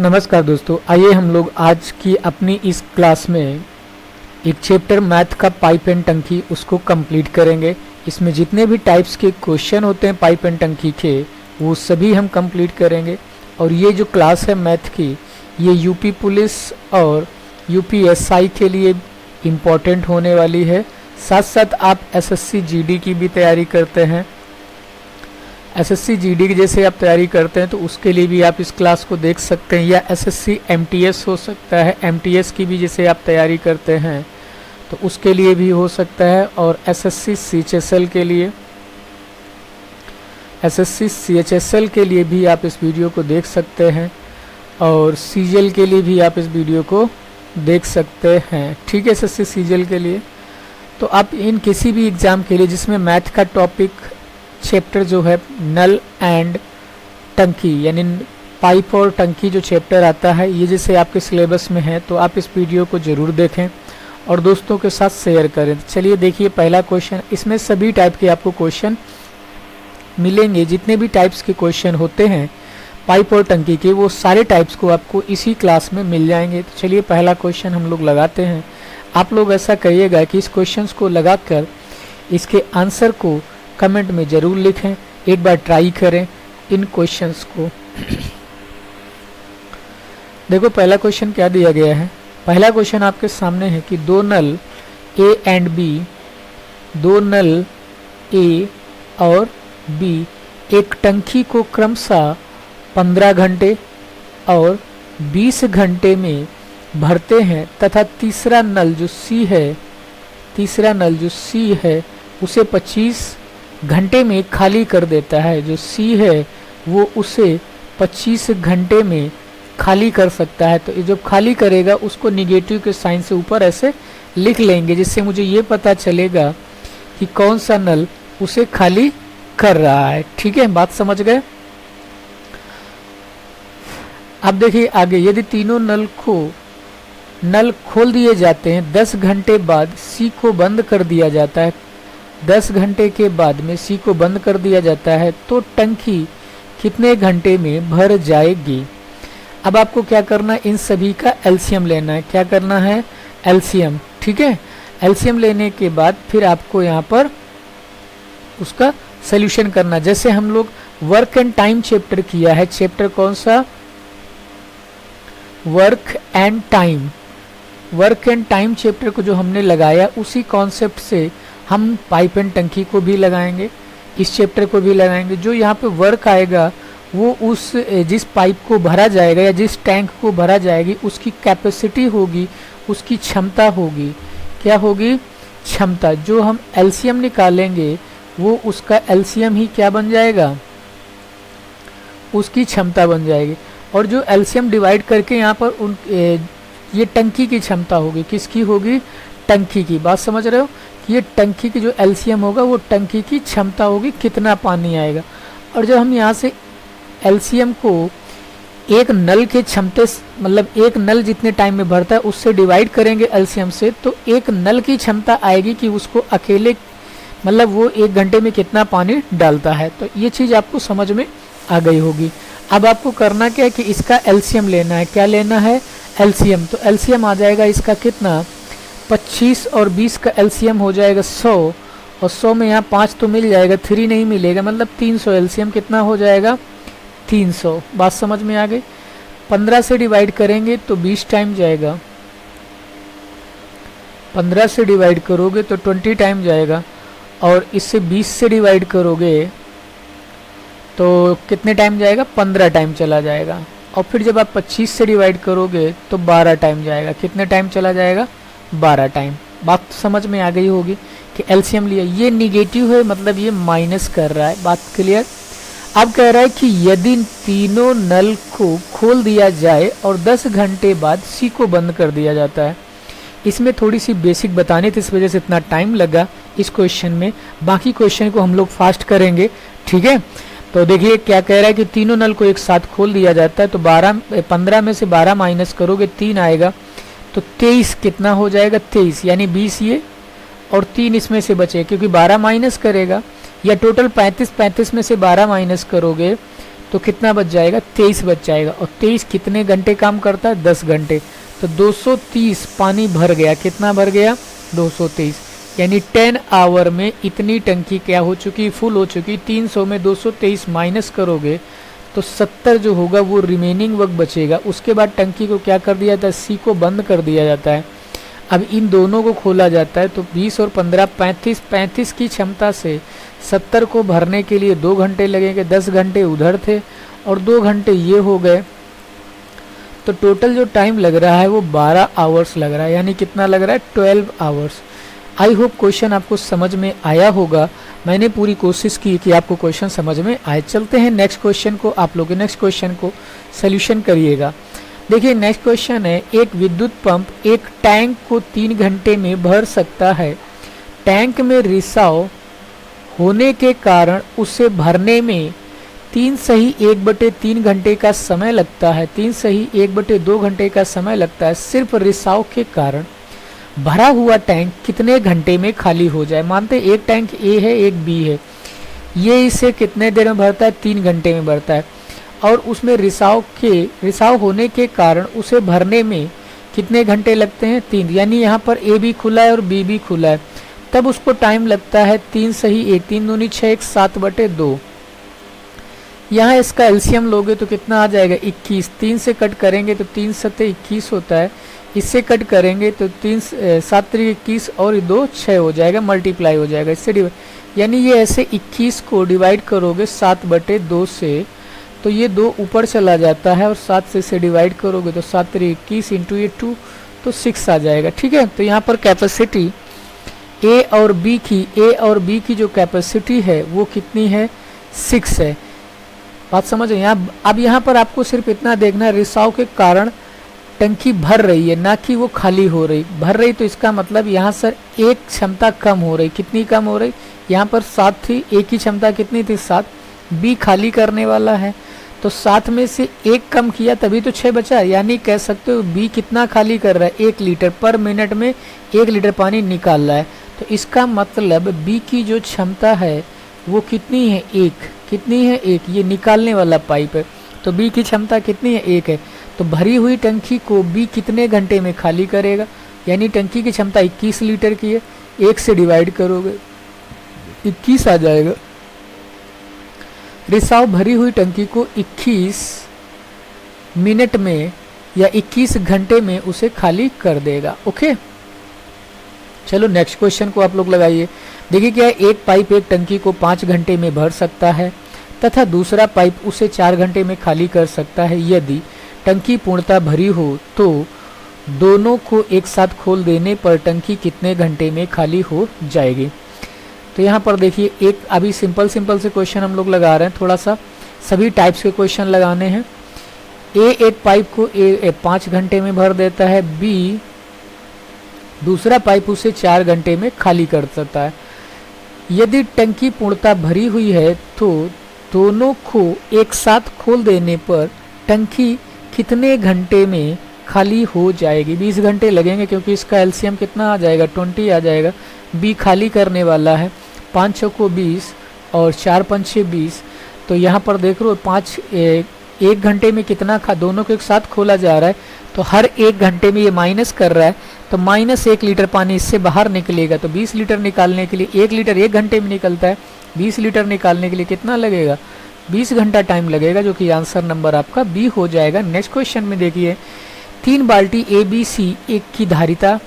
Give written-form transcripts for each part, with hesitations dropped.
नमस्कार दोस्तों, आइए हम लोग आज की अपनी इस क्लास में एक चैप्टर मैथ का पाइप एंड टंकी उसको कंप्लीट करेंगे। इसमें जितने भी टाइप्स के क्वेश्चन होते हैं पाइप एंड टंकी के वो सभी हम कंप्लीट करेंगे। और ये जो क्लास है मैथ की ये यूपी पुलिस और यूपीएसआई के लिए इम्पोर्टेंट होने वाली है। साथ साथ आप एसएससी जीडी की भी तैयारी करते हैं, एसएससी जीडी की जैसे आप तैयारी करते हैं तो उसके लिए भी आप इस क्लास को देख सकते हैं, या एसएससी एमटीएस हो सकता है, एमटीएस की भी जैसे आप तैयारी करते हैं तो उसके लिए भी हो सकता है। और एसएससी सीएचएसएल के लिए, एसएससी सीएचएसएल के लिए भी आप इस वीडियो को देख सकते हैं, और सीजीएल के लिए भी आप इस वीडियो को देख सकते हैं। ठीक है, एसएससी सीजीएल के लिए तो आप इन किसी भी एग्ज़ाम के लिए जिसमें मैथ का टॉपिक चैप्टर जो है नल एंड टंकी यानी पाइप और टंकी जो चैप्टर आता है ये जैसे आपके सिलेबस में है तो आप इस वीडियो को ज़रूर देखें और दोस्तों के साथ शेयर करें। चलिए देखिए पहला क्वेश्चन, इसमें सभी टाइप के आपको क्वेश्चन मिलेंगे। जितने भी टाइप्स के क्वेश्चन होते हैं पाइप और टंकी के वो सारे टाइप्स को आपको इसी क्लास में मिल जाएंगे। तो चलिए पहला क्वेश्चन हम लोग लगाते हैं। आप लोग ऐसा करिएगा कि इस क्वेश्चन को लगाकर इसके आंसर को कमेंट में ज़रूर लिखें, एक बार ट्राई करें इन क्वेश्चंस को। देखो पहला क्वेश्चन क्या दिया गया है। पहला क्वेश्चन आपके सामने है कि दो नल ए एंड बी, दो नल ए और बी एक टंकी को क्रमशः 15 घंटे और 20 घंटे में भरते हैं तथा तीसरा नल जो सी है उसे 25 घंटे में खाली कर देता है। जो सी है वो उसे 25 घंटे में खाली कर सकता है। तो ये जब खाली करेगा उसको निगेटिव के साइन से ऊपर ऐसे लिख लेंगे जिससे मुझे ये पता चलेगा कि कौन सा नल उसे खाली कर रहा है। ठीक है, बात समझ गए। अब देखिए आगे, यदि तीनों नल खोल दिए जाते हैं 10 घंटे बाद सी को बंद कर दिया जाता है, 10 घंटे के बाद में सी को बंद कर दिया जाता है तो टंकी कितने घंटे में भर जाएगी। अब आपको क्या करना है, इन सभी का एलसीएम लेना है। क्या करना है, एलसीएम। ठीक है, एलसीएम लेने के बाद फिर आपको यहाँ पर उसका सॉल्यूशन करना। जैसे हम लोग वर्क एंड टाइम चैप्टर किया है, चैप्टर कौन सा, work and time. Work and time chapter को जो हमने लगाया उसी कॉन्सेप्ट से हम पाइप एंड टंकी को भी लगाएंगे, इस चैप्टर को भी लगाएंगे। जो यहाँ पे वर्क आएगा वो उस जिस पाइप को भरा जाएगा या जिस टैंक को भरा जाएगी उसकी कैपेसिटी होगी, उसकी क्षमता होगी। क्या होगी, क्षमता। जो हम एलसीएम निकालेंगे वो उसका एलसीएम ही क्या बन जाएगा, उसकी क्षमता बन जाएगी। और जो एलसीएम डिवाइड करके यहाँ पर ये टंकी की क्षमता होगी, किसकी होगी, टंकी की। बात समझ रहे हो कि ये टंकी की जो एलसीएम होगा वो टंकी की क्षमता होगी, कितना पानी आएगा। और जब हम यहाँ से एलसीएम को एक नल के क्षमते मतलब एक नल जितने टाइम में भरता है उससे डिवाइड करेंगे एलसीएम से, तो एक नल की क्षमता आएगी कि उसको अकेले मतलब वो 1 घंटे में कितना पानी डालता है। तो ये चीज़ आपको समझ में आ गई होगी। अब आपको करना क्या है कि इसका एलसीएम लेना है। क्या लेना है, एलसीएम। तो एलसीएम आ जाएगा इसका कितना, 25 और 20 का एलसीएम हो जाएगा 100, और 100 में यहाँ 5 तो मिल जाएगा, 3 नहीं मिलेगा, मतलब 300। एलसीएम कितना हो जाएगा, 300। बात समझ में आ गई। 15 से डिवाइड करेंगे तो 20 टाइम जाएगा, 15 से डिवाइड करोगे तो 20 टाइम जाएगा, और इससे 20 से डिवाइड करोगे तो कितने टाइम जाएगा, 15 टाइम चला जाएगा। और फिर जब आप 25 से डिवाइड करोगे तो 12 टाइम जाएगा। कितने टाइम चला जाएगा, 12 टाइम। बात समझ में आ गई होगी कि एलसीएम लिया। ये निगेटिव है मतलब ये माइनस कर रहा है। बात क्लियर। अब कह रहा है कि यदि तीनों नल को खोल दिया जाए और 10 घंटे बाद सी को बंद कर दिया जाता है। इसमें थोड़ी सी बेसिक बतानी थी, इस वजह से इतना टाइम लगा इस क्वेश्चन में। बाकी क्वेश्चन को हम लोग फास्ट करेंगे। ठीक है, तो देखिए क्या कह रहा है कि तीनों नल को एक साथ खोल दिया जाता है तो 15 में से 12 माइनस करोगे 3 आएगा, तो 23 कितना हो जाएगा, 23 यानी 20 ये और 3 इसमें से बचे, क्योंकि 12 माइनस करेगा या टोटल 35 में से 12 माइनस करोगे तो कितना बच जाएगा, 23 बच जाएगा। और 23 कितने घंटे काम करता है, 10 घंटे। तो 230 पानी भर गया, कितना भर गया, 223, यानी 10 आवर में इतनी टंकी क्या हो चुकी, फुल हो चुकी। 300 में 223 माइनस करोगे तो 70 जो होगा वो रिमेनिंग वक्त बचेगा। उसके बाद टंकी को क्या कर दिया जाता है, सी को बंद कर दिया जाता है। अब इन दोनों को खोला जाता है, तो 20 और 15 35, 35 की क्षमता से 70 को भरने के लिए 2 घंटे लगेंगे। 10 घंटे उधर थे और 2 घंटे ये हो गए, तो टोटल जो टाइम लग रहा है वो 12 आवर्स लग रहा है, यानी कितना लग रहा है, 12 आवर्स। आई होप क्वेश्चन आपको समझ में आया होगा। मैंने पूरी कोशिश की कि आपको क्वेश्चन समझ में आए। चलते हैं नेक्स्ट क्वेश्चन को, आप लोग नेक्स्ट क्वेश्चन को सोल्यूशन करिएगा। देखिए नेक्स्ट क्वेश्चन है, एक विद्युत पंप एक टैंक को 3 घंटे में भर सकता है। टैंक में रिसाव होने के कारण उसे भरने में 3 सही 1/3 घंटे का समय लगता है। 3 सही 1/2 घंटे का समय लगता है। सिर्फ रिसाव के कारण भरा हुआ टैंक कितने घंटे में खाली हो जाए। मानते एक टैंक ए है, एक बी है, ये इसे कितने देर में भरता है, 3 घंटे में भरता है। और उसमें रिसाव होने के कारण उसे भरने में कितने घंटे लगते हैं, 3। यानी यहाँ पर ए भी खुला है और बी भी खुला है, तब उसको टाइम लगता है 3 सही 1, 3 दूनी 6, 1 7/2। यहाँ इसका एलसीएम लोगे तो कितना आ जाएगा, 21। 3 से कट करेंगे तो 3 सत्ते 21 होता है। इससे कट करेंगे तो 3 7 21 और 2 6 हो जाएगा, मल्टीप्लाई हो जाएगा इससे यानी ये ऐसे 21 को डिवाइड करोगे 7/2 से, तो ये 2 ऊपर चला जाता है और 7 से इसे डिवाइड करोगे तो 7 21 इंटू ये 2 तो 6 आ जाएगा। ठीक है, तो यहाँ पर कैपेसिटी ए और बी की जो कैपेसिटी है वो कितनी है, 6 है। बात समझ यहाँ। अब यहाँ पर आपको सिर्फ इतना देखना है, रिसाव के कारण टंकी भर रही है, ना कि वो खाली हो रही। भर रही तो इसका मतलब यहाँ सर एक क्षमता कम हो रही। कितनी कम हो रही, यहाँ पर 7 थी, एक की क्षमता कितनी थी, 7। बी खाली करने वाला है तो 7 में से 1 कम किया तभी तो 6 बचा। यानी कह सकते हो बी कितना खाली कर रहा है, 1 लीटर पर मिनट में 1 लीटर पानी निकाल रहा है। तो इसका मतलब बी की जो क्षमता है वो कितनी है, 1। कितनी है, 1। ये निकालने वाला पाइप है, तो बी की क्षमता कितनी है, 1 है। तो भरी हुई टंकी को बी कितने घंटे में खाली करेगा, यानी टंकी की क्षमता 21 लीटर की है, 1 से डिवाइड करोगे 21 आ जाएगा। रिसाव भरी हुई टंकी को 21 मिनट में या 21 घंटे में उसे खाली कर देगा। ओके, चलो नेक्स्ट क्वेश्चन को आप लोग लगाइए। देखिए क्या है, एक पाइप एक टंकी को 5 घंटे में भर सकता है तथा दूसरा पाइप उसे 4 घंटे में खाली कर सकता है। यदि टंकी पूर्णतः भरी हो तो दोनों को एक साथ खोल देने पर टंकी कितने घंटे में खाली हो जाएगी। तो यहाँ पर देखिए एक अभी सिंपल से क्वेश्चन हम लोग लगा रहे हैं, थोड़ा सा सभी टाइप्स के क्वेश्चन लगाने हैं। ए एक पाइप को 5 घंटे में भर देता है, बी दूसरा पाइप उसे 4 घंटे में खाली कर सकता है। यदि टंकी पूर्णतः भरी हुई है तो दोनों को एक साथ खोल देने पर टंकी कितने घंटे में खाली हो जाएगी। 20 घंटे लगेंगे क्योंकि इसका एलसीएम कितना आ जाएगा, 20 आ जाएगा। बी खाली करने वाला है, 5 छक्को 20 और 4 पंचे 20। तो यहाँ पर देख लो 1 घंटे में कितना दोनों को एक साथ खोला जा रहा है, तो हर 1 घंटे में ये माइनस कर रहा है, तो -1 लीटर पानी इससे बाहर निकलेगा। तो 20 लीटर निकालने के लिए 1 लीटर 1 घंटे में निकलता है, 20 लीटर निकालने के लिए कितना लगेगा, 20 घंटा टाइम लगेगा, जो कि आंसर नंबर आपका बी हो जाएगा। नेक्स्ट क्वेश्चन में देखिए, 3 बाल्टी ए बी सी एक की धारिता,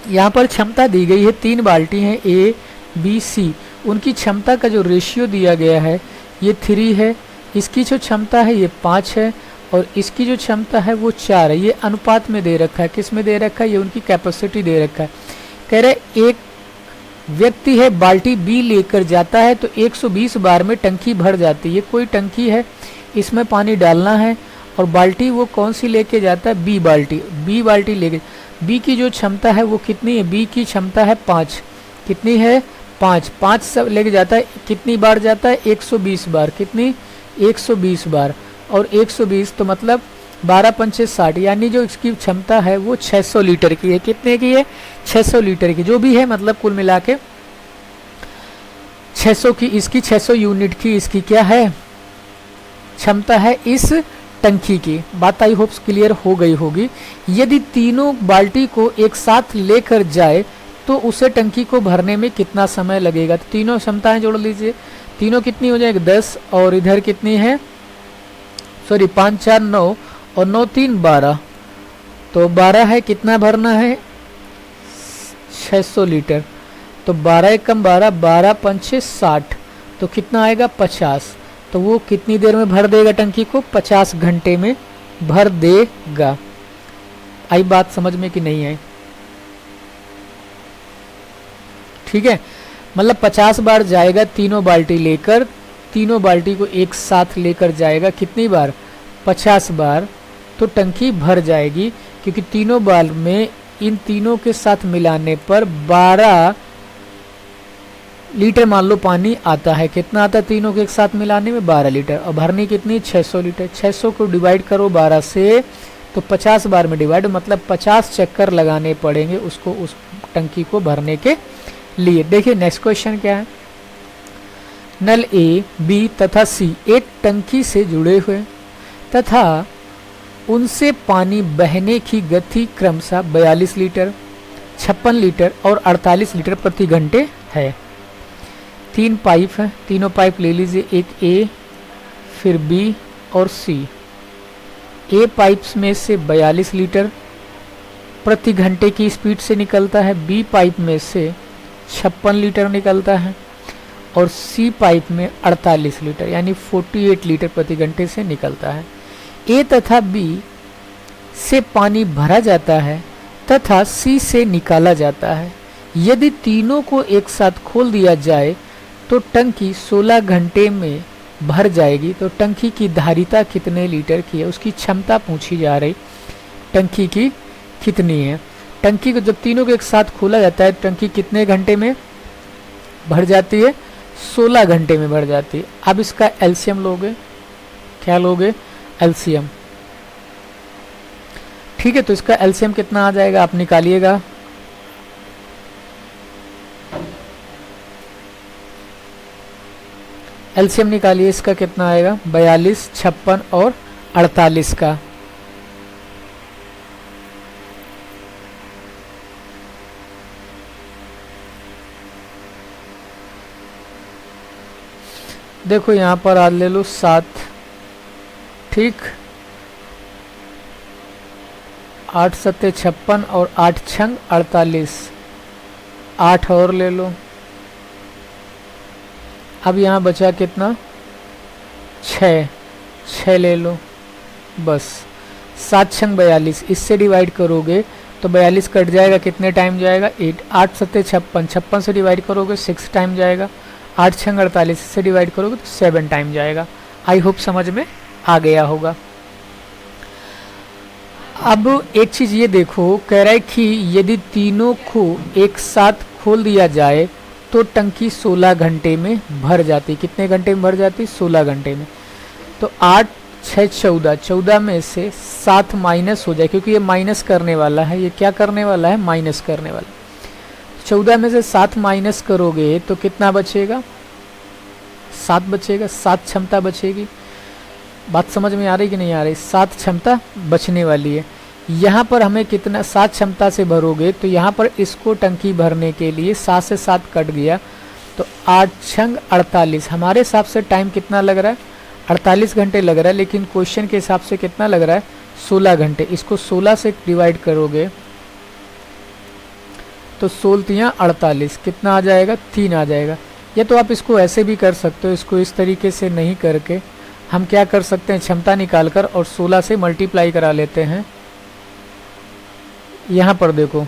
यहाँ पर क्षमता दी गई है, 3 बाल्टी हैं ए बी सी, उनकी क्षमता का जो रेशियो दिया गया है ये 3 है, इसकी जो क्षमता है ये 5 है और इसकी जो क्षमता है वो 4 है। ये अनुपात में दे रखा है, किस में दे रखा है, ये उनकी कैपेसिटी दे रखा है। कह रहे एक व्यक्ति है बाल्टी बी लेकर जाता है तो 120 बार में टंकी भर जाती है। ये कोई टंकी है, इसमें पानी डालना है और बाल्टी वो कौन सी लेके जाता है, बी बाल्टी लेके। बी की जो क्षमता है वो कितनी है, बी की क्षमता है 5। कितनी है, 5 सब लेके जाता है, कितनी बार जाता है, 120 बार। कितनी, 120 बार। और 120 तो मतलब 12 पंचे 60, यानी जो इसकी क्षमता है वो 600 लीटर की है। कितने की है, 600 लीटर की, जो भी है मतलब कुल मिला के 600 की, इसकी 600 यूनिट की इसकी क्या है, क्षमता है इस टंकी की। बात आई होप्स क्लियर हो गई होगी। यदि तीनों बाल्टी को एक साथ लेकर जाए तो उसे टंकी को भरने में कितना समय लगेगा। तो तीनों क्षमताएं जोड़ लीजिए, तीनों कितनी हो जाएगी 10 और इधर कितनी है, सॉरी 5 4 9 और 9 3 12, तो 12 है, कितना भरना है 600 लीटर। तो 12 एकम 12, 12 पंचे 60, तो कितना आएगा 50। तो वो कितनी देर में भर देगा टंकी को, 50 घंटे में भर देगा। आई बात समझ में कि नहीं आई? ठीक है, मतलब 50 बार जाएगा तीनों बाल्टी लेकर, तीनों बाल्टी को एक साथ लेकर जाएगा, कितनी बार 50 बार, तो टंकी भर जाएगी। क्योंकि तीनों बार में इन तीनों के साथ मिलाने पर 12 लीटर मान लो पानी आता है। कितना आता है तीनों के एक साथ मिलाने में 12 लीटर, और भरनी कितनी 600 लीटर। 600 को डिवाइड करो 12 से तो 50 बार में डिवाइड, मतलब 50 चक्कर लगाने पड़ेंगे उसको, उस टंकी को भरने के लिए। देखिए नेक्स्ट क्वेश्चन क्या है। नल ए, बी तथा सी एक टंकी से जुड़े हुए तथा उनसे पानी बहने की गति क्रमशः 42 लीटर, 56 लीटर और 48 लीटर प्रति घंटे है। 3 पाइप है, तीनों पाइप ले लीजिए, एक ए फिर बी और सी। ए पाइप्स में से 42 लीटर प्रति घंटे की स्पीड से निकलता है, बी पाइप में से 56 लीटर निकलता है और सी पाइप में 48 लीटर यानी 48 लीटर प्रति घंटे से निकलता है। ए तथा बी से पानी भरा जाता है तथा सी से निकाला जाता है। यदि तीनों को एक साथ खोल दिया जाए तो टंकी 16 घंटे में भर जाएगी। तो टंकी की धारिता कितने लीटर की है, उसकी क्षमता पूछी जा रही, टंकी की कितनी है। टंकी को जब तीनों को एक साथ खोला जाता है टंकी कितने घंटे में भर जाती है, 16 घंटे में भर जाती है। अब इसका एलसीएम लोगे, क्या लोगे एलसीएम, ठीक है। तो इसका एलसीएम कितना आ जाएगा आप निकालिएगा। एलसीएम निकालिए, इसका कितना आएगा 42, 56 और 48 का। देखो यहाँ पर आज ले लो 7, ठीक, 8 7 56 और 8 6 48, 8 और ले लो। अब यहाँ बचा कितना 6 ले लो बस। 7 6 42, इससे डिवाइड करोगे तो 42 कट जाएगा, कितने टाइम जाएगा 8, 8 7 56, 56 से डिवाइड करोगे 6 टाइम जाएगा, 8 6 48 से डिवाइड करोगे तो 7 टाइम जाएगा। आई होप समझ में आ गया होगा। अब एक चीज़ ये देखो, कह रहा है कि यदि तीनों को एक साथ खोल दिया जाए तो टंकी 16 घंटे में भर जाती। कितने घंटे में भर जाती 16 घंटे में। तो 8 6 14, 14 में से 7 माइनस हो जाए, क्योंकि ये माइनस करने वाला है, ये क्या करने वाला है माइनस करने वाला। 14 में से 7 माइनस करोगे तो कितना बचेगा 7 बचेगा, 7 क्षमता बचेगी। बात समझ में आ रही कि नहीं आ रही, 7 क्षमता बचने वाली है। यहाँ पर हमें कितना 7 क्षमता से भरोगे तो यहाँ पर इसको टंकी भरने के लिए 7 से 7 कट गया तो 8 6 48। हमारे हिसाब से टाइम कितना लग रहा है 48 घंटे लग रहा है, लेकिन क्वेश्चन के हिसाब से कितना लग रहा है 16 घंटे। इसको 16 से डिवाइड करोगे तो 16 48, कितना आ जाएगा 3 आ जाएगा। या तो आप इसको ऐसे भी कर सकते हो, इसको इस तरीके से नहीं करके हम क्या कर सकते हैं क्षमता निकालकर और 16 से मल्टीप्लाई करा लेते हैं। यहाँ पर देखो,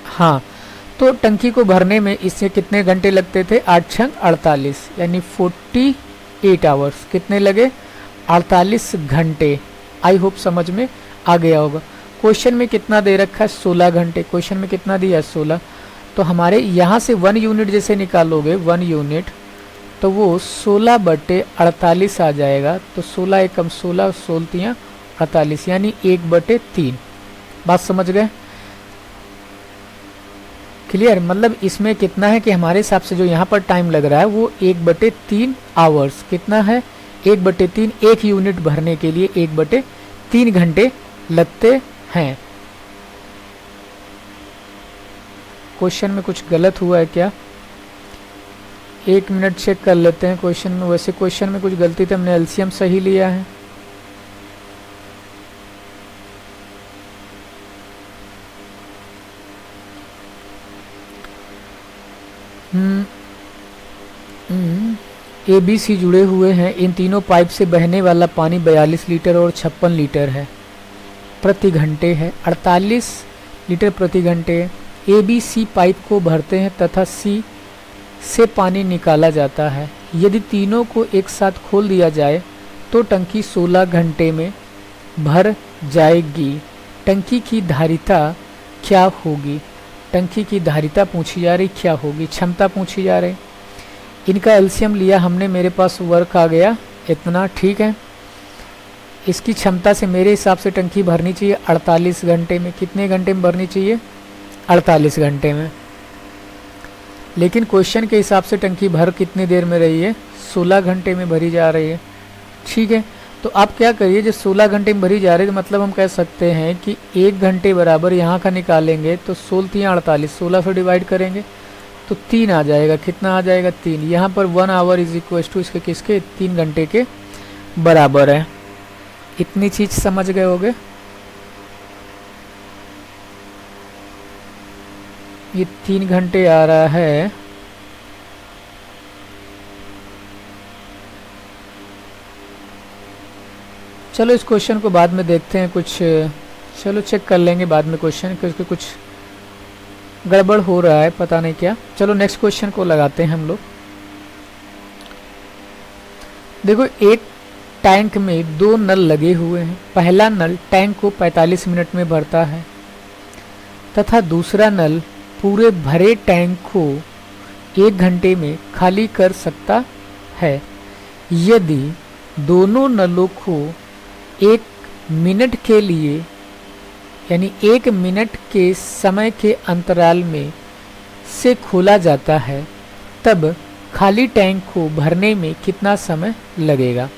हाँ, तो टंकी को भरने में इससे कितने घंटे लगते थे 8 6 48 यानी 48 आवर्स। कितने लगे 48 घंटे। आई होप समझ में आ गया होगा। क्वेश्चन में कितना दे रखा है 16 घंटे, क्वेश्चन में कितना दिया है 16। तो हमारे यहाँ से 1 यूनिट जैसे निकालोगे 1 यूनिट तो वो 16/48 आ जाएगा। तो 16 एकम 16, 16 48 यानी 1/3। बात समझ गए। क्लियर, मतलब इसमें कितना है कि हमारे हिसाब से जो यहाँ पर टाइम लग रहा है वो 1/3 आवर्स, कितना है 1/3, एक यूनिट भरने के लिए 1/3 घंटे लगते हैं। क्वेश्चन में कुछ गलत हुआ है क्या? 1 मिनट चेक कर लेते हैं क्वेश्चन में। वैसे क्वेश्चन में कुछ गलती थी, हमने एलसीएम सही लिया है। ए बी सी जुड़े हुए हैं। इन तीनों पाइप से बहने वाला पानी 42 लीटर और 56 लीटर है प्रति घंटे है। 48 लीटर प्रति घंटे। ए बी सी पाइप को भरते हैं तथा सी से पानी निकाला जाता है। यदि तीनों को एक साथ खोल दिया जाए तो टंकी 16 घंटे में भर जाएगी। टंकी की धारिता क्या होगी? टंकी की धारिता पूछी जा रही, क्या होगी? क्षमता पूछी जा रही। इनका एलसीएम लिया हमने, मेरे पास वर्क आ गया इतना, ठीक है। इसकी क्षमता से मेरे हिसाब से टंकी भरनी चाहिए 48 घंटे में। कितने घंटे में भरनी चाहिए? 48 घंटे में। लेकिन क्वेश्चन के हिसाब से टंकी भर कितनी देर में रही है? 16 घंटे में भरी जा रही है, ठीक है। तो आप क्या करिए, जब 16 घंटे में भरी जा रही है तो मतलब हम कह सकते हैं कि 1 घंटे बराबर यहाँ का निकालेंगे तो 16 48, 16 से डिवाइड करेंगे तो 3 आ जाएगा। कितना आ जाएगा? 3। यहाँ पर 1 आवर इज इक्वल टू इसके किसके? 3 घंटे के बराबर है। इतनी चीज समझ गए होगे? ये 3 घंटे आ रहा है। चलो इस क्वेश्चन को बाद में देखते हैं, कुछ चलो चेक कर लेंगे बाद में क्वेश्चन, क्योंकि कुछ गड़बड़ हो रहा है, पता नहीं क्या। चलो नेक्स्ट क्वेश्चन को लगाते हैं हम लोग। देखो, एक टैंक में 2 नल लगे हुए हैं। पहला नल टैंक को 45 मिनट में भरता है तथा दूसरा नल पूरे भरे टैंक को 1 घंटे में खाली कर सकता है। यदि दोनों नलों को 1 मिनट के लिए, यानी 1 मिनट के समय के अंतराल में से खोला जाता है, तब खाली टैंक को भरने में कितना समय लगेगा?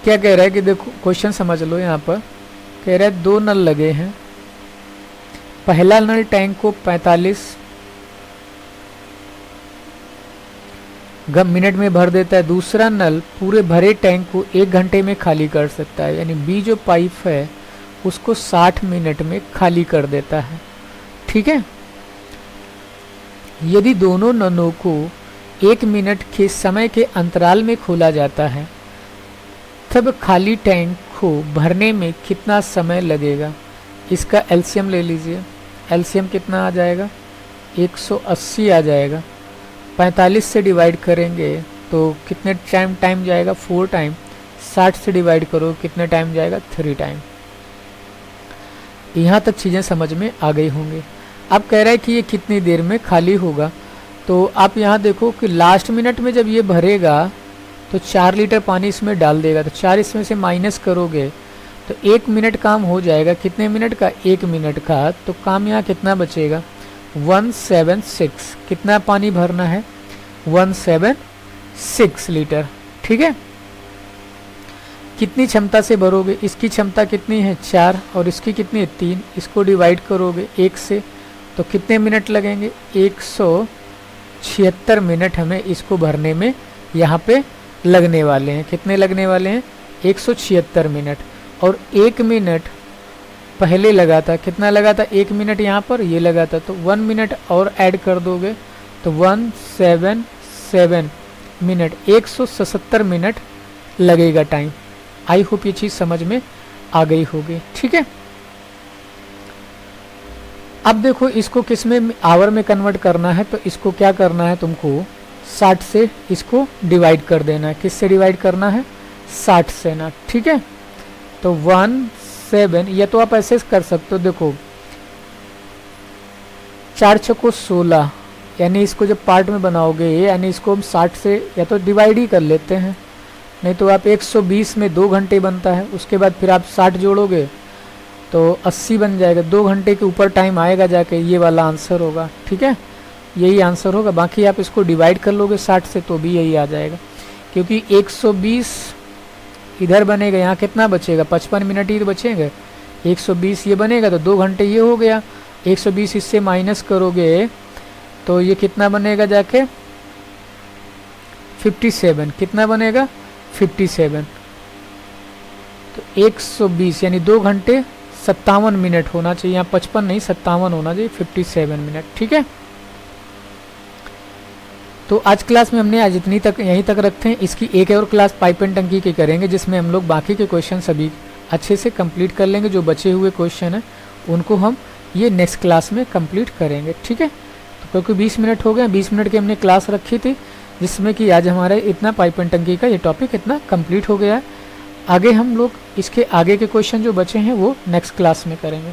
क्या कह रहा है कि देखो क्वेश्चन समझ लो। यहाँ पर कह रहा है 2 नल लगे हैं। पहला नल टैंक को 45 मिनट में भर देता है, दूसरा नल पूरे भरे टैंक को 1 घंटे में खाली कर सकता है। यानी बी जो पाइप है उसको 60 मिनट में खाली कर देता है, ठीक है। यदि दोनों नलों को 1 मिनट के समय के अंतराल में खोला जाता है, तब खाली टैंक को भरने में कितना समय लगेगा? इसका एलसीएम ले लीजिए। एलसीएम कितना आ जाएगा? 180 आ जाएगा। 45 से डिवाइड करेंगे तो कितने टाइम जाएगा? 4 टाइम। 60 से डिवाइड करो कितने टाइम जाएगा? 3 टाइम। यहाँ तक चीज़ें समझ में आ गई होंगी। अब कह रहा है कि ये कितनी देर में खाली होगा, तो आप यहाँ देखो कि लास्ट मिनट में जब ये भरेगा तो 4 लीटर पानी इसमें डाल देगा, तो 4 इसमें से माइनस करोगे तो 1 मिनट काम हो जाएगा। कितने मिनट का? 1 मिनट का। तो काम यहाँ कितना बचेगा? 176। कितना पानी भरना है? 176 लीटर, ठीक है। कितनी क्षमता से भरोगे? इसकी क्षमता कितनी है? 4, और इसकी कितनी है? 3। इसको डिवाइड करोगे 1 से तो कितने मिनट लगेंगे? 176 मिनट हमें इसको भरने में यहाँ पे लगने वाले हैं। कितने लगने वाले हैं? 176 मिनट। और 1 मिनट पहले लगा था, कितना लगा था? 1 मिनट यहाँ पर ये लगा था, तो 1 मिनट और ऐड कर दोगे तो 177 मिनट, 177 मिनट लगेगा टाइम। आई होप ये चीज़ समझ में आ गई होगी, ठीक है। अब देखो इसको किस में आवर में कन्वर्ट करना है, तो इसको क्या करना है तुमको? 60 से इसको डिवाइड कर देना है। किससे डिवाइड करना है? 60 से ना, ठीक है। तो 17, या तो आप ऐसे कर सकते हो, देखो 4 छक्को 16, यानी इसको जब पार्ट में बनाओगे, यानी इसको हम 60 से या तो डिवाइड ही कर लेते हैं, नहीं तो आप 120 में 2 घंटे बनता है, उसके बाद फिर आप 60 जोड़ोगे तो 80 बन जाएगा, 2 घंटे के ऊपर टाइम आएगा जाके, ये वाला आंसर होगा। ठीक है, यही आंसर होगा। बाकी आप इसको डिवाइड कर लोगे 60 से तो भी यही आ जाएगा, क्योंकि 120 इधर बनेगा, यहाँ कितना बचेगा, 55 मिनट ही तो बचेंगे। 120 ये बनेगा तो 2 घंटे ये हो गया, 120 इससे माइनस करोगे तो ये कितना बनेगा जाके 57, कितना बनेगा 57। तो 120 यानी 2 घंटे 57 मिनट होना चाहिए, यहाँ 55 नहीं 57 होना चाहिए, 57 मिनट। ठीक है, तो आज क्लास में हमने आज इतनी तक यहीं तक रखते हैं। इसकी एक और क्लास पाइप एंड टंकी की करेंगे, जिसमें हम लोग बाकी के क्वेश्चन सभी अच्छे से कंप्लीट कर लेंगे। जो बचे हुए क्वेश्चन हैं उनको हम ये नेक्स्ट क्लास में कंप्लीट करेंगे। ठीक है, तो क्योंकि 20 मिनट हो गए, 20 मिनट की हमने क्लास रखी थी, जिसमें कि आज हमारे इतना पाइप एंड टंकी का ये टॉपिक इतना कंप्लीट हो गया है। आगे हम लोग इसके आगे के क्वेश्चन जो बचे हैं वो नेक्स्ट क्लास में करेंगे।